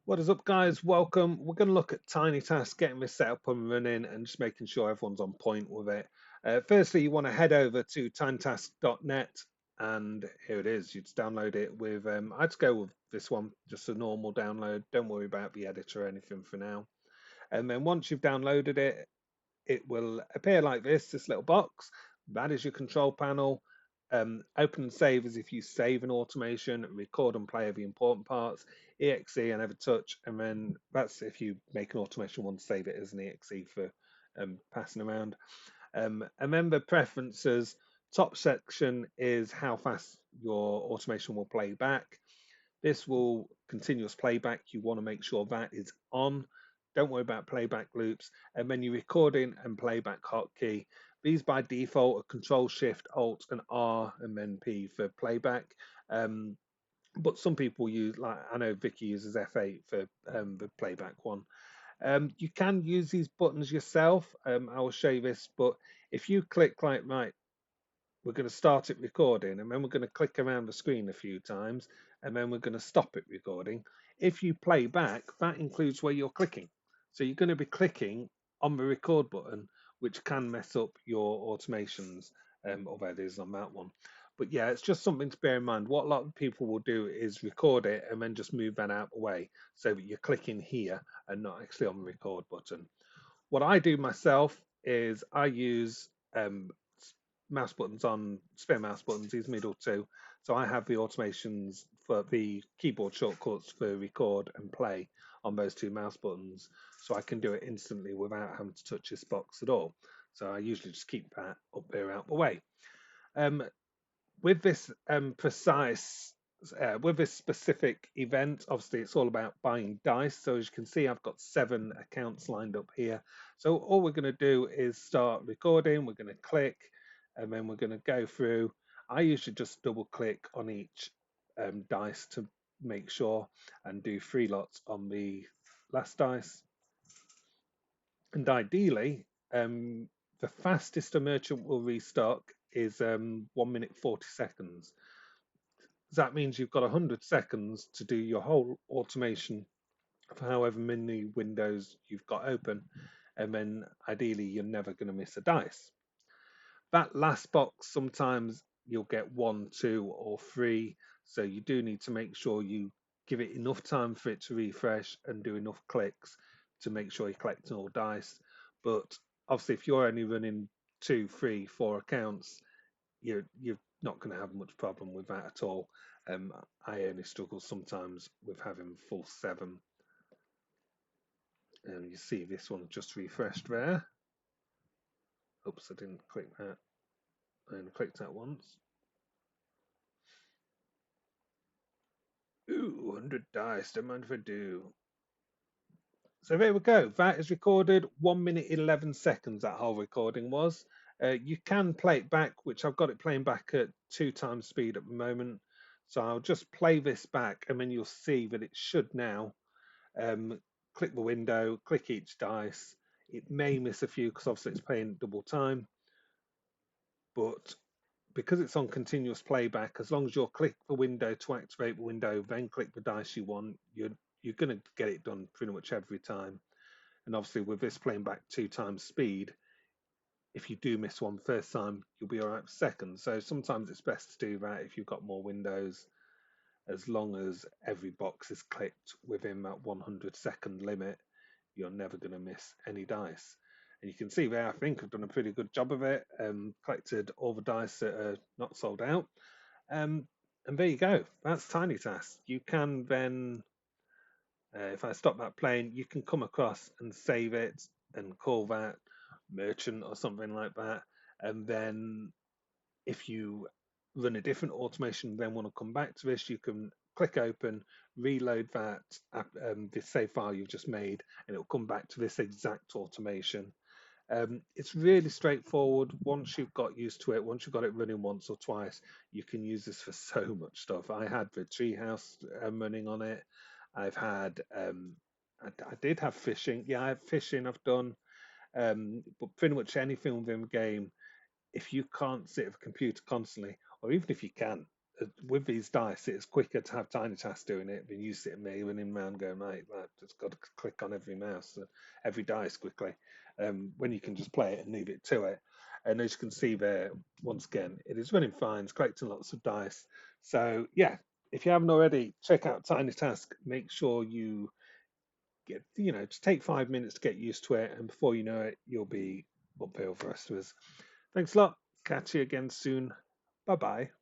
What is up, guys? Welcome. We're going to look at Tinytask, getting this set up and running, and just making sure everyone's on point with it. Firstly, you want to head over to tinytask.net, and here it is. You just download it with. I'd go with this one, just a normal download. Don't worry about the editor or anything for now. And then once you've downloaded it, it will appear like this little box. That is your control panel. Open and save as if you save an automation, record and play are the important parts, exe and never touch, and then that's if you make an automation want to save it as an exe for passing around. And then the preferences, top section is how fast your automation will play back. This will continuous playback. You want to make sure that is on. Don't worry about playback loops. And then your recording and playback hotkey. These by default are Control Shift Alt and R and then P for playback. But some people use, like I know Vicky uses F8 for the playback one. You can use these buttons yourself. I will show you this, but if you click like right, we're going to start it recording, and then we're going to click around the screen a few times, and then we're going to stop it recording. If you play back, that includes where you're clicking. So you're going to be clicking on the record button, which can mess up your automations, although it is on that one. But yeah, it's just something to bear in mind. What a lot of people will do is record it and then just move that out of the way so that you're clicking here and not actually on the record button. What I do myself is I use mouse buttons on spare mouse buttons, these middle two. So I have the automations for the keyboard shortcuts for record and play on those two mouse buttons. So I can do it instantly without having to touch this box at all. So I usually just keep that up there out the way. Um, with this with this specific event, obviously it's all about buying dice. So as you can see, I've got 7 accounts lined up here. So all we're going to do is start recording. We're going to click, and then we're going to go through. I usually just double click on each dice to make sure, and do 3 lots on the last dice. And ideally, the fastest a merchant will restock is 1 minute 40 seconds. That means you've got 100 seconds to do your whole automation for however many windows you've got open, and then ideally you're never going to miss a dice. That last box, sometimes you'll get 1, 2, or 3, so you do need to make sure you give it enough time for it to refresh and do enough clicks to make sure you're collecting all dice. But obviously, if you're only running 2, 3, 4 accounts, you're not going to have much problem with that at all. I only struggle sometimes with having full 7. And you see this one just refreshed there. Oops, I didn't click that. I only clicked that once. Ooh, 100 dice, don't mind if I do. So there we go. That is recorded 1 minute 11 seconds. That whole recording was. You can play it back, which I've got it playing back at 2 times speed at the moment. So I'll just play this back, and then you'll see that it should now click the window, click each dice. It may miss a few because obviously it's playing double time, but because it's on continuous playback, as long as you'll click the window to activate the window, then click the dice you want, you're going to get it done pretty much every time. And obviously, with this playing back 2 times speed, if you do miss one first time, you'll be all right second. So sometimes it's best to do that if you've got more windows, as long as every box is clicked within that 100-second limit, you're never going to miss any dice. And you can see there, I think I've done a pretty good job of it. Collected all the dice that are not sold out. And there you go. That's Tinytask. You can then, if I stop that playing, you can come across and save it and call that merchant or something like that. And then if you run a different automation, then want to come back to this, you can click open, reload that this save file you've just made, and it'll come back to this exact automation. It's really straightforward. Once you've got used to it, once you've got it running once or twice, you can use this for so much stuff. I had the treehouse running on it. I've had, I did have fishing. Yeah, I have fishing. I've done, but pretty much anything within the game. If you can't sit at a computer constantly, or even if you can, with these dice, it's quicker to have Tinytask doing it than you sitting there running around going, mate, I've just got to click on every mouse, every dice quickly. When you can just play it and leave it to it. And as you can see there, once again, it is running fine, it's collecting lots of dice. So yeah, if you haven't already, check out Tinytask. Make sure you get, just take 5 minutes to get used to it, and before you know it, you'll be uphill for the rest of us. Thanks a lot. Catch you again soon. Bye bye.